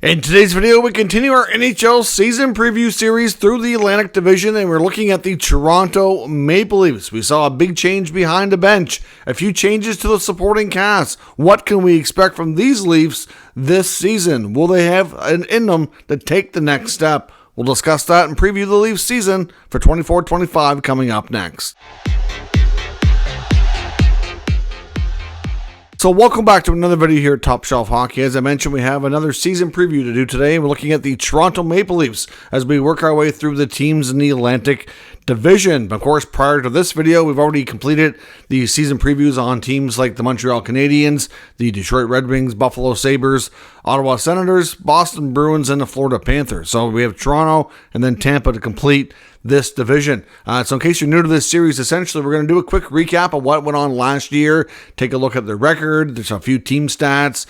In today's video, we continue our NHL season preview series through the Atlantic Division, and we're looking at the Toronto Maple Leafs. We saw a big change behind the bench, a few changes to the supporting cast. What can we expect from these Leafs this season? Will they have an in them to take the next step? We'll discuss that and preview the Leafs season for 24-25 coming up next. So welcome back to another video here at Top Shelf Hockey. As I mentioned, we have another season preview to do today. We're looking at the Toronto Maple Leafs as we work our way through the teams in the Atlantic Division. Of course, prior to this video, we've already completed the season previews on teams like the Montreal Canadiens, the Detroit Red Wings, Buffalo Sabres, Ottawa Senators, Boston Bruins, and the Florida Panthers. So we have Toronto and then Tampa to complete this division. So in case you're new to this series, essentially we're going to do a quick recap of what went on last year, take a look at their record, there's a few team stats,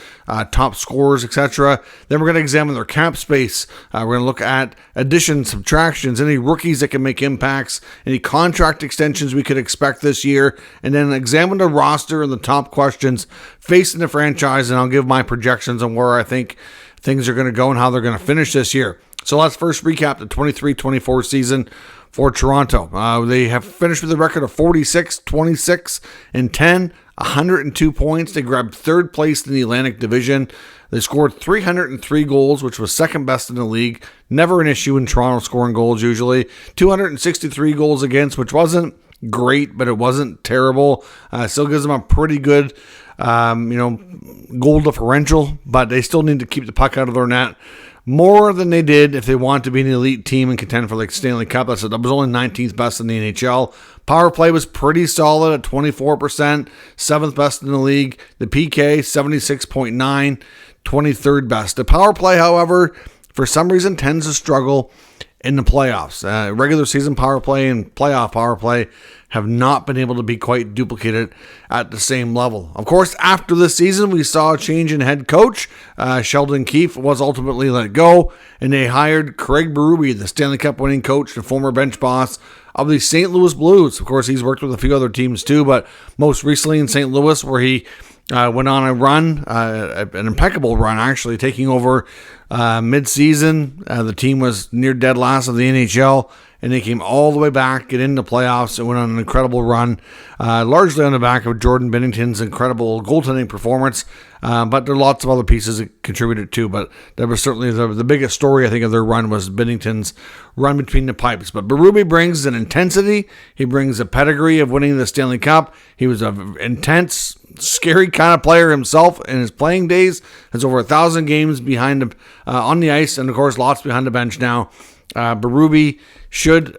top scores, etc. Then we're going to examine their cap space. We're going to look at additions, subtractions, any rookies that can make impacts, any contract extensions we could expect this year, and then examine the roster and the top questions facing the franchise, and I'll give my projections on where I think things are going to go and how they're going to finish this year. So let's first recap the 23-24 season for Toronto. They have finished with a record of 46, 26, and 10, 102 points. They grabbed third place in the Atlantic Division. They scored 303 goals, which was second best in the league. Never an issue in Toronto scoring goals usually. 263 goals against, which wasn't great, but it wasn't terrible. Still gives them a pretty good goal differential, but they still need to keep the puck out of their net more than they did if they want to be an elite team and contend for like Stanley Cup. That was only 19th best in the NHL. Power play was pretty solid at 24%, 7th best in the league. The PK, 76.9, 23rd best. The power play, however, for some reason tends to struggle in the playoffs. Regular season power play and playoff power play have not been able to be quite duplicated at the same level. Of course, after this season, we saw a change in head coach. Sheldon Keefe was ultimately let go, and they hired Craig Berube, the Stanley Cup winning coach, the former bench boss of the St. Louis Blues. Of course, he's worked with a few other teams too, but most recently in St. Louis, where he went on a run, an impeccable run, actually, taking over mid-season. The team was near dead last of the NHL, and they came all the way back, get into the playoffs, and went on an incredible run, largely on the back of Jordan Binnington's incredible goaltending performance, but there are lots of other pieces that contributed too, but that was certainly the biggest story, I think, of their run was Binnington's run between the pipes. But Berube brings an intensity, he brings a pedigree of winning the Stanley Cup. He was an intense, scary kind of player himself in his playing days. Has over 1,000 games behind him on the ice, and of course lots behind the bench now. Berube should,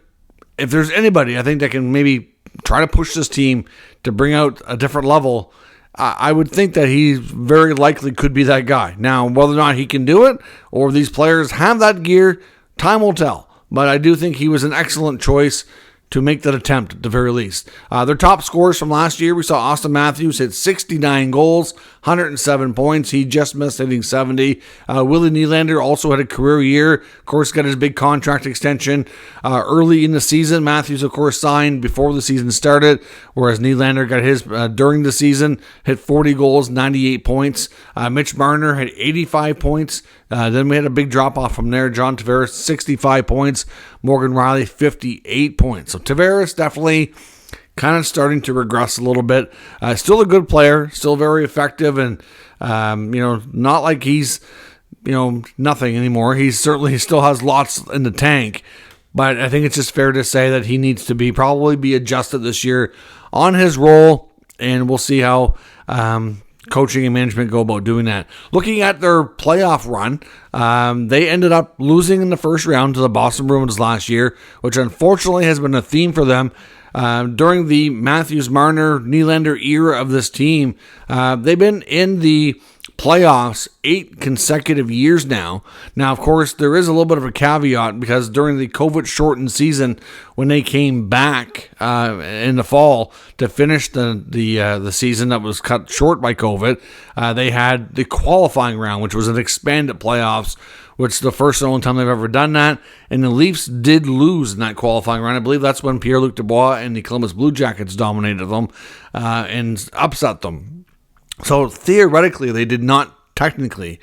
if there's anybody I think that can maybe try to push this team to bring out a different level, I would think that he very likely could be that guy. Now, whether or not he can do it or these players have that gear, time will tell. But I do think he was an excellent choice to make that attempt at the very least. Their top scorers from last year, we saw Austin Matthews hit 69 goals, 107 points. He just missed hitting 70. Willie Nylander also had a career year. Of course, got his big contract extension early in the season. Matthews, of course, signed before the season started, whereas Nylander got his during the season, hit 40 goals, 98 points. Mitch Marner had 85 points. Then we had a big drop-off from there. John Tavares, 65 points. Morgan Rielly, 58 points. So Tavares definitely kind of starting to regress a little bit. Still a good player, still very effective, and not like he's nothing anymore. He certainly still has lots in the tank, but I think it's just fair to say that he needs to probably be adjusted this year on his role, and we'll see how coaching and management go about doing that. Looking at their playoff run, they ended up losing in the first round to the Boston Bruins last year, which unfortunately has been a theme for them. During the Matthews, Marner, Nylander era of this team, they've been in the playoffs 8 consecutive years now. Now, of course, there is a little bit of a caveat because during the COVID-shortened season, when they came back in the fall to finish the season that was cut short by COVID, they had the qualifying round, which was an expanded playoffs, which is the first and only time they've ever done that. And the Leafs did lose in that qualifying round. I believe that's when Pierre-Luc Dubois and the Columbus Blue Jackets dominated them and upset them. So theoretically, they did not technically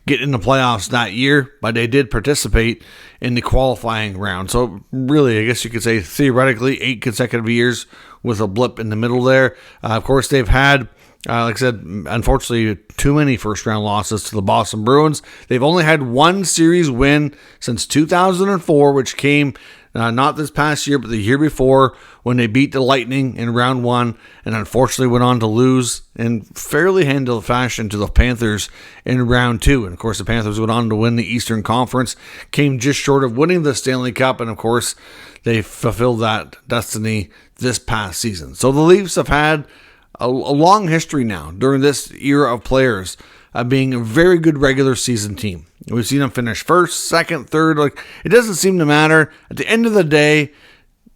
get in the playoffs that year, but they did participate in the qualifying round. So really, I guess you could say theoretically 8 consecutive years with a blip in the middle there. Of course, they've had, like I said, unfortunately, too many first-round losses to the Boston Bruins. They've only had one series win since 2004, which came not this past year, but the year before, when they beat the Lightning in round 1, and unfortunately went on to lose in fairly handled fashion to the Panthers in round 2. And of course, the Panthers went on to win the Eastern Conference, came just short of winning the Stanley Cup, and of course, they fulfilled that destiny this past season. So the Leafs have had a long history now during this era of players being a very good regular season team. We've seen them finish first, second, third. It doesn't seem to matter. At the end of the day,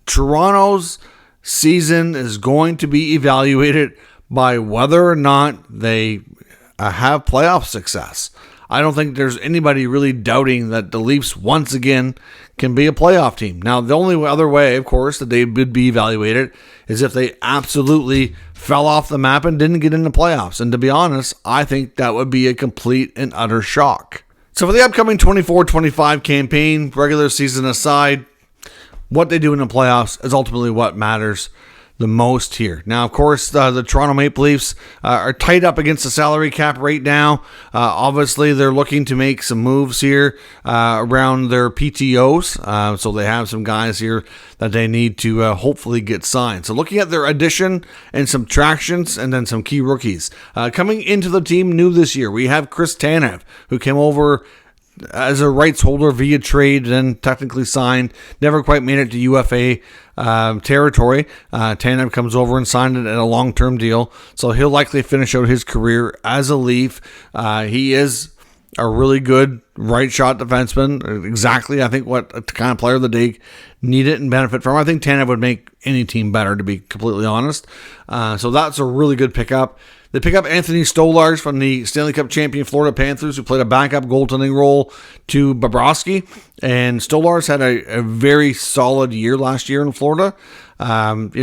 Toronto's season is going to be evaluated by whether or not they have playoff success. I don't think there's anybody really doubting that the Leafs once again can be a playoff team. Now, the only other way, of course, that they would be evaluated is if they absolutely fell off the map and didn't get into playoffs. And to be honest, I think that would be a complete and utter shock. So for the upcoming 24-25 campaign, regular season aside, what they do in the playoffs is ultimately what matters the most here. Now, of course, the Toronto Maple Leafs are tight up against the salary cap right now. Obviously, they're looking to make some moves here around their PTOs. So they have some guys here that they need to hopefully get signed. So looking at their addition and subtractions and then some key rookies. Coming into the team new this year, we have Chris Tanev, who came over as a rights holder via trade, then technically signed, never quite made it to UFA territory. Tanev comes over and signed it at a long-term deal, so he'll likely finish out his career as a Leaf. He is a really good right shot defenseman, exactly, I think, what the kind of player that they need it and benefit from. I think Tanev would make any team better, to be completely honest. So that's a really good pickup. They pick up Anthony Stolarz from the Stanley Cup champion Florida Panthers, who played a backup goaltending role to Bobrovsky. And Stolarz had a very solid year last year in Florida. He's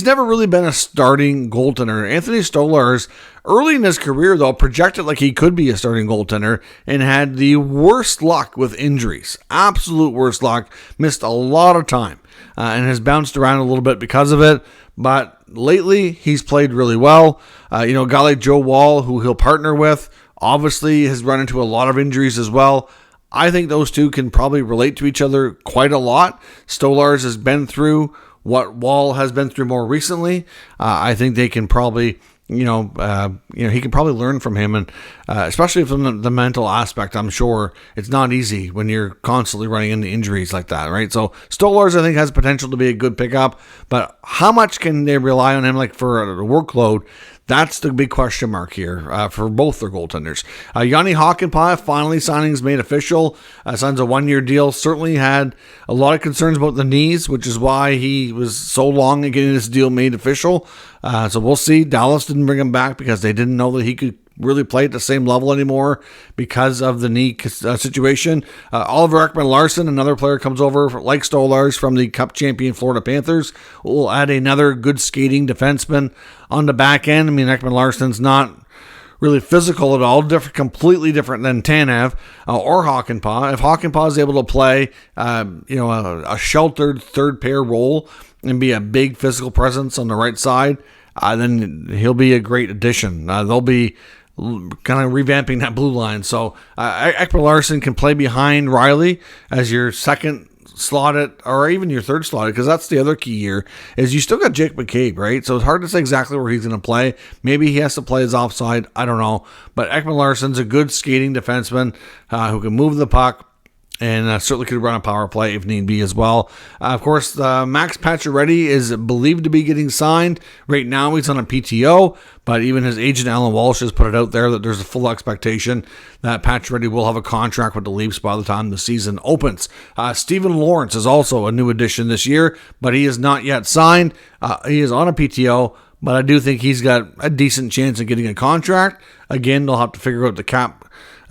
never really been a starting goaltender. Anthony Stolarz, early in his career, though, projected like he could be a starting goaltender and had the worst luck with injuries. Absolute worst luck. Missed a lot of time and has bounced around a little bit because of it. But lately, he's played really well. A guy like Joe Wall, who he'll partner with, obviously has run into a lot of injuries as well. I think those two can probably relate to each other quite a lot. Stolarz has been through what Wall has been through more recently. I think they can probably, he can probably learn from him, and especially from the mental aspect. I'm sure it's not easy when you're constantly running into injuries like that, right? So Stolarz, I think, has potential to be a good pickup, but how much can they rely on him, like for a workload? That's the big question mark here for both their goaltenders. Yanni Hakanpää, finally signings made official, signs a 1-year deal. Certainly had a lot of concerns about the knees, which is why he was so long in getting this deal made official. So we'll see. Dallas didn't bring him back because they didn't know that he could really play at the same level anymore because of the knee situation. Oliver Ekman-Larsson, another player, comes over like Stolarz from the Cup champion Florida Panthers. We'll add another good skating defenseman on the back end. I mean, Ekman-Larsson's not really physical at all, completely different than Tanev or Hakanpää. If Hakanpää is able to play, a sheltered third pair role and be a big physical presence on the right side, then he'll be a great addition. They'll be kind of revamping that blue line. So Ekman-Larsson can play behind Riley as your second slotted, or even your third slotted, because that's the other key here, is you still got Jake McCabe, right? So it's hard to say exactly where he's going to play. Maybe he has to play his offside. I don't know. But Ekman-Larsson's a good skating defenseman who can move the puck, and certainly could run a power play if need be as well. Of course, Max Pacioretty is believed to be getting signed. Right now, he's on a PTO, but even his agent, Alan Walsh, has put it out there that there's a full expectation that Pacioretty will have a contract with the Leafs by the time the season opens. Stephen Lawrence is also a new addition this year, but he is not yet signed. He is on a PTO, but I do think he's got a decent chance of getting a contract. again, they'll have to figure out the cap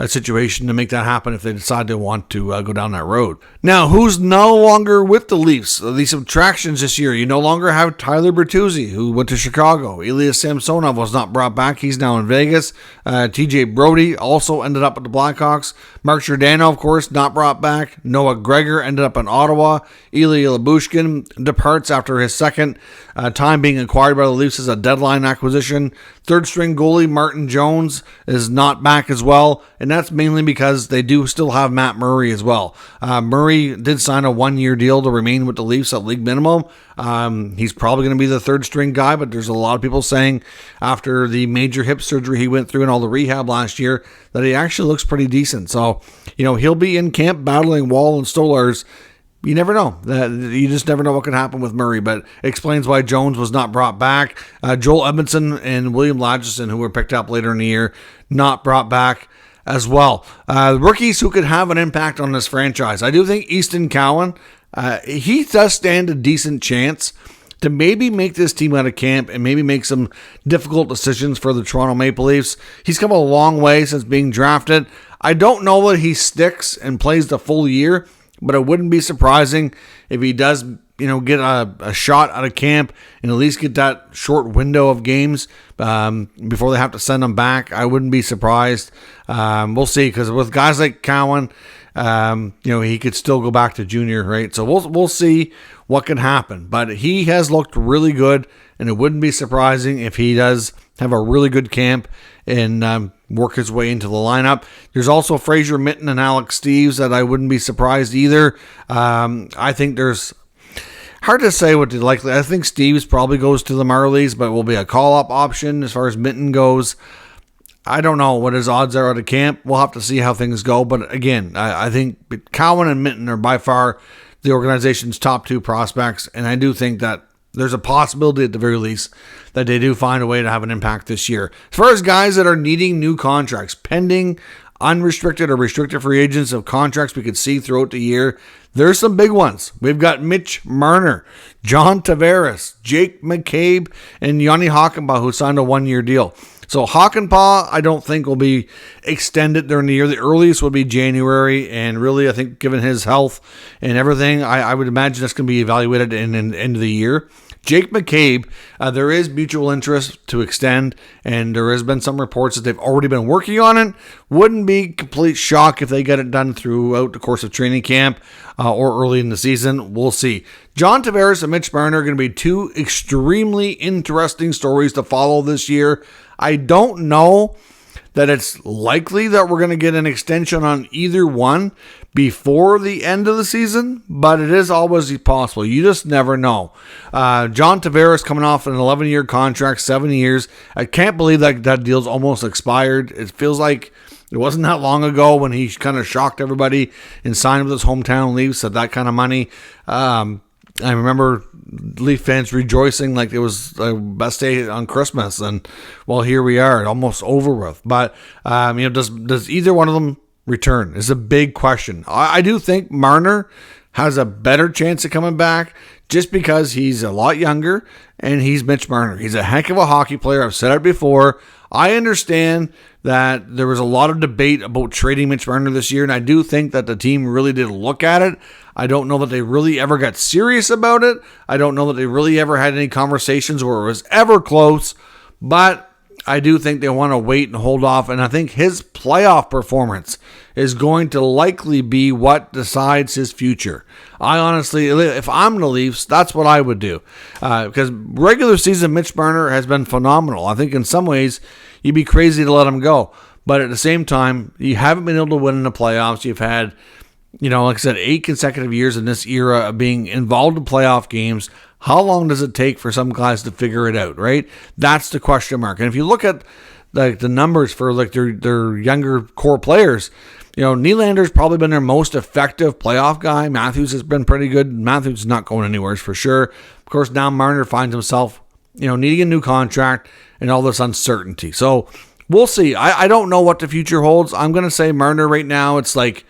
situation to make that happen if they decide they want to go down that road. Now, who's no longer with the Leafs? The subtractions this year. You no longer have Tyler Bertuzzi, who went to Chicago. Elias Samsonov was not brought back. He's now in Vegas. TJ Brody also ended up with the Blackhawks. Mark Giordano, of course, not brought back. Noah Gregor ended up in Ottawa. Ilya Lyubushkin departs after his second time being acquired by the Leafs as a deadline acquisition. Third string goalie Martin Jones is not back as well, and that's mainly because they do still have Matt Murray as well. Murray did sign a 1-year deal to remain with the Leafs at league minimum. He's probably going to be the third string guy, but there's a lot of people saying after the major hip surgery he went through and all the rehab last year that he actually looks pretty decent. So, he'll be in camp battling Wall and Stolarz. You never know. You just never know what can happen with Murray, but it explains why Jones was not brought back. Joel Edmondson and William Lagesson, who were picked up later in the year, not brought back as well. Rookies who could have an impact on this franchise. I do think Easton Cowan, he does stand a decent chance to maybe make this team out of camp and maybe make some difficult decisions for the Toronto Maple Leafs. He's come a long way since being drafted. I don't know that he sticks and plays the full year, but it wouldn't be surprising if he does, get a shot out of camp and at least get that short window of games before they have to send him back. I wouldn't be surprised. We'll see, because with guys like Cowan, he could still go back to junior, right? So we'll see what can happen. But he has looked really good, and it wouldn't be surprising if he does have a really good camp and work his way into the lineup. There's also Fraser Mitten and Alex Steeves that I wouldn't be surprised either. I think there's hard to say what the likely. I think Steeves probably goes to the Marlies, but will be a call-up option. As far as Mitten goes, I don't know what his odds are out of camp. We'll have to see how things go. But again, I think Cowan and Mitten are by far the organization's top two prospects, and I do think that there's a possibility at the very least that they do find a way to have an impact this year. As far as guys that are needing new contracts, pending unrestricted or restricted free agents of contracts we could see throughout the year, there's some big ones. We've got Mitch Marner, John Tavares, Jake McCabe, and Yanni Hakanpää, who signed a 1-year deal. So Hakanpää, I don't think will be extended during the year. The earliest would be January, and really, I think given his health and everything, I would imagine that's going to be evaluated in the end of the year. Jake McCabe, there is mutual interest to extend, and there has been some reports that they've already been working on it. Wouldn't be complete shock if they get it done throughout the course of training camp or early in the season. We'll see. John Tavares and Mitch Marner are going to be two extremely interesting stories to follow this year. I don't know that it's likely that we're going to get an extension on either one before the end of the season, but it is always possible. You just never know. John Tavares coming off an 11-year contract, 7 years. I can't believe that deal's almost expired. It feels like it wasn't that long ago when he kind of shocked everybody and signed with his hometown Leafs at that kind of money. I remember Leaf fans rejoicing like it was the best day on Christmas, and well, here we are, almost over with. But does either one of them return? Is a big question. I do think Marner has a better chance of coming back just because he's a lot younger and he's Mitch Marner. He's a heck of a hockey player. I've said it before. I understand that there was a lot of debate about trading Mitch Marner this year, and I do think that the team really did look at it. I don't know that they really ever got serious about it. I don't know that they really ever had any conversations where it was ever close, but I do think they want to wait and hold off, and I think his playoff performance is going to likely be what decides his future. I honestly, if I'm the Leafs, that's what I would do, because regular season Mitch Marner has been phenomenal. I think in some ways you'd be crazy to let him go, but at the same time, you haven't been able to win in the playoffs. You've had, like I said, 8 consecutive years in this era of being involved in playoff games. How long does it take for some guys to figure it out, right? That's the question mark. And if you look at the numbers for their younger core players, Nylander's probably been their most effective playoff guy. Matthews has been pretty good. Matthews is not going anywhere for sure. Of course, now Marner finds himself, needing a new contract and all this uncertainty. So we'll see. I don't know what the future holds. I'm going to say Marner right now, it's like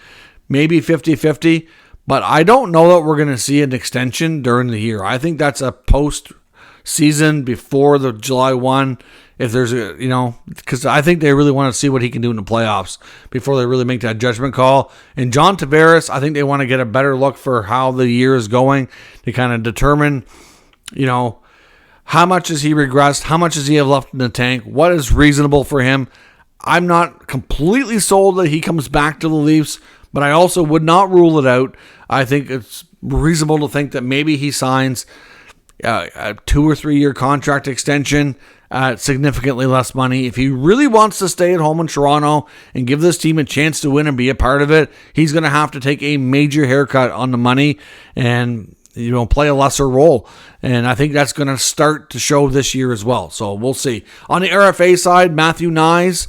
maybe 50-50. But I don't know that we're going to see an extension during the year. I think that's a post-season before the July 1 if there's because I think they really want to see what he can do in the playoffs before they really make that judgment call. And John Tavares, I think they want to get a better look for how the year is going to kind of determine, how much has he regressed? How much does he have left in the tank? What is reasonable for him? I'm not completely sold that he comes back to the Leafs, but I also would not rule it out. I think it's reasonable to think that maybe he signs a 2 or 3 year contract extension at significantly less money. If he really wants to stay at home in Toronto and give this team a chance to win and be a part of it, he's going to have to take a major haircut on the money and play a lesser role. And I think that's going to start to show this year as well. So we'll see. On the RFA side, Matthew Nyes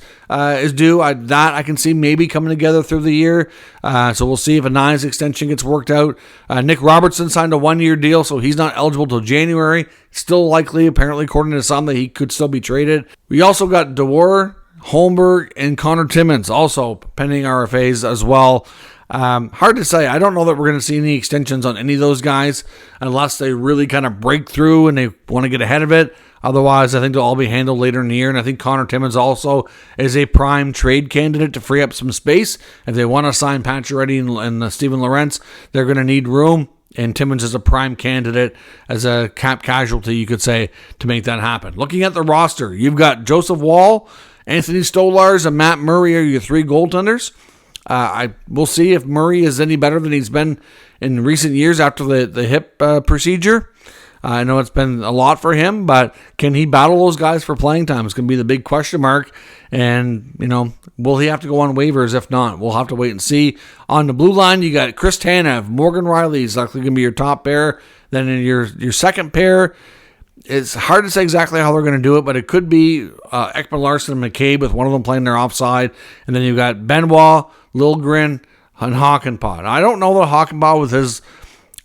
is due. I can see maybe coming together through the year. So we'll see if a Nyes extension gets worked out. Nick Robertson signed a 1-year deal, so he's not eligible till January. Still likely, apparently, according to some, that he could still be traded. We also got Dufour, Holmberg, and Connor Timmins also pending RFAs as well. Hard to say. I don't know that we're going to see any extensions on any of those guys unless they really kind of break through and they want to get ahead of it. Otherwise, I think they'll all be handled later in the year. And I think Connor Timmins also is a prime trade candidate to free up some space. If they want to sign Pacioretty and Steven Lorentz, they're going to need room. And Timmins is a prime candidate as a cap casualty, you could say, to make that happen. Looking at the roster, you've got Joseph Woll, Anthony Stolarz, and Matt Murray are your 3 goaltenders. We'll see if Murray is any better than he's been in recent years after the hip procedure. I know it's been a lot for him, but can he battle those guys for playing time? It's going to be the big question mark. And, will he have to go on waivers? If not, we'll have to wait and see. On the blue line, you got Chris Tanev. Morgan Riley is likely going to be your top pair. Then in your second pair, it's hard to say exactly how they're going to do it, but it could be Ekman Larson and McCabe with one of them playing their offside. And then you've got Benoit, Liljegren, and Hakanpää. I don't know that Hakanpää with his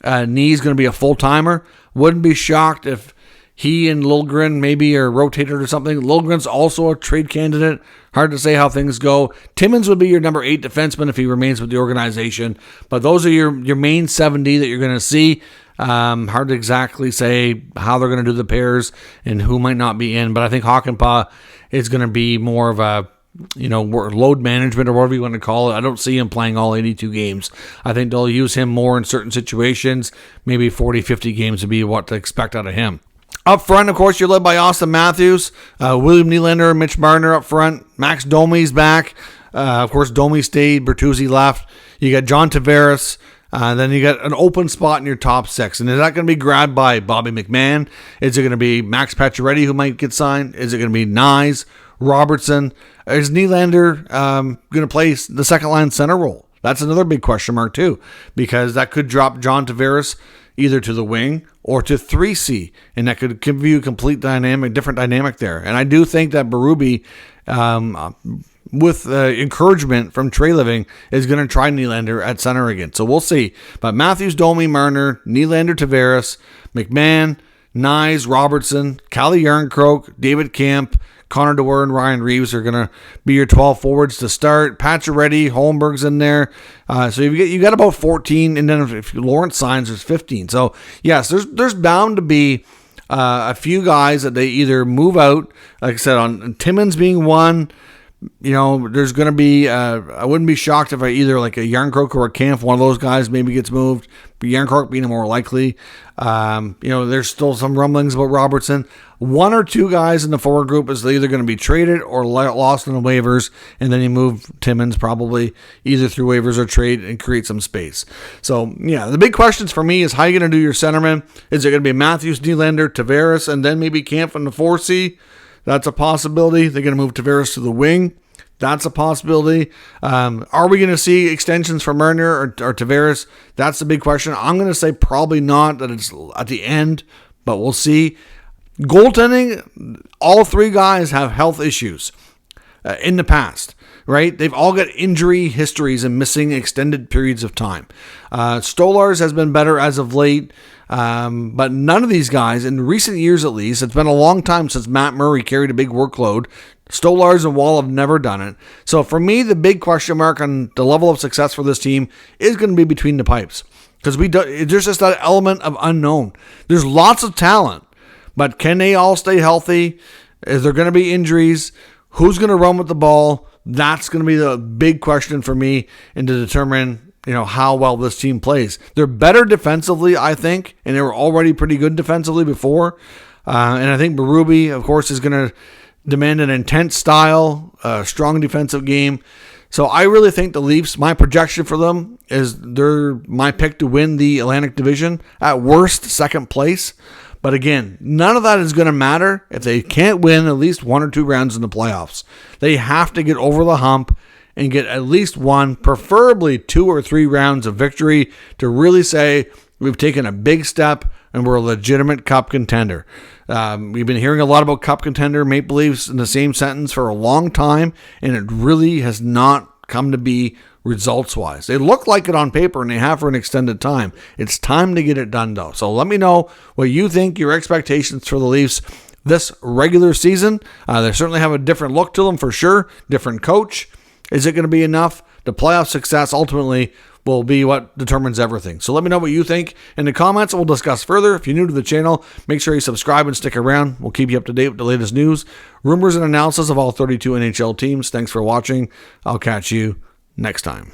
knee is going to be a full-timer. Wouldn't be shocked if he and Liljegren maybe are rotated or something. Liljegren's also a trade candidate. Hard to say how things go. Timmins would be your number 8 defenseman if he remains with the organization. But those are your main 70 that you're going to see. Hard to exactly say how they're going to do the pairs and who might not be in. But I think Hakanpää is going to be more of a load management or whatever you want to call it. I don't see him playing all 82 games. I think they'll use him more in certain situations. Maybe 40, 50 games would be what to expect out of him. Up front, of course, you're led by Austin Matthews, William Nylander, and Mitch Marner up front. Max Domi's back. Of course, Domi stayed. Bertuzzi left. You got John Tavares. Then you got an open spot in your top 6. And is that going to be grabbed by Bobby McMahon? Is it going to be Max Pacioretty who might get signed? Is it going to be Nyes, Robertson? Is Nylander going to play the second-line center role? That's another big question mark, too, because that could drop John Tavares either to the wing or to 3C, and that could give you a complete different dynamic there. And I do think that Berube, with encouragement from Trey Living, is going to try Nylander at center again. So we'll see. But Matthews, Domi, Marner, Nylander, Tavares, McMahon, Nyes, Robertson, Calle Järnkrok, David Kampf, Connor Dufour, and Ryan Reeves are going to be your 12 forwards to start. Pacioretty, Holmberg's in there. So you got about 14, and then if Lawrence signs, there's 15. So, yes, there's bound to be a few guys that they either move out, like I said, on Timmins being one. There's going to be, I wouldn't be shocked if either like a Järnkrok or a Kampf, one of those guys maybe gets moved, but Järnkrok being more likely. There's still some rumblings about Robertson. 1 or 2 guys in the forward group is either going to be traded or lost in the waivers, and then you move Timmins probably either through waivers or trade and create some space. So, yeah, the big questions for me is how you're going to do your centerman. Is it going to be Matthews, Nylander, Tavares, and then maybe Kampf in the 4C? That's a possibility. They're going to move Tavares to the wing. That's a possibility. Are we going to see extensions for Marner or Tavares? That's the big question. I'm going to say probably not, that it's at the end, but we'll see. Goaltending, all 3 guys have health issues in the past, right? They've all got injury histories and missing extended periods of time. Stolarz has been better as of late. But none of these guys, in recent years at least, it's been a long time since Matt Murray carried a big workload. Stolarz and Woll have never done it. So for me, the big question mark on the level of success for this team is going to be between the pipes. Because there's just that element of unknown. There's lots of talent, but can they all stay healthy? Is there going to be injuries? Who's going to run with the ball? That's going to be the big question for me, and to determine, how well this team plays. They're better defensively, I think, and they were already pretty good defensively before. And I think Berube, of course, is going to demand an intense style, a strong defensive game. So I really think the Leafs, my projection for them is they're my pick to win the Atlantic Division. At worst, second place. But again, none of that is going to matter if they can't win at least 1 or 2 rounds in the playoffs. They have to get over the hump and get at least 1, preferably 2 or 3 rounds of victory to really say we've taken a big step and we're a legitimate cup contender. We've been hearing a lot about cup contender, Maple Leafs in the same sentence for a long time, and it really has not come to be results-wise. They look like it on paper, and they have for an extended time. It's time to get it done, though. So let me know what you think, your expectations for the Leafs this regular season. They certainly have a different look to them for sure, different coach. Is it going to be enough? The playoff success ultimately will be what determines everything. So let me know what you think in the comments, and we'll discuss further. If you're new to the channel, make sure you subscribe and stick around. We'll keep you up to date with the latest news, rumors, and analysis of all 32 NHL teams. Thanks for watching. I'll catch you next time.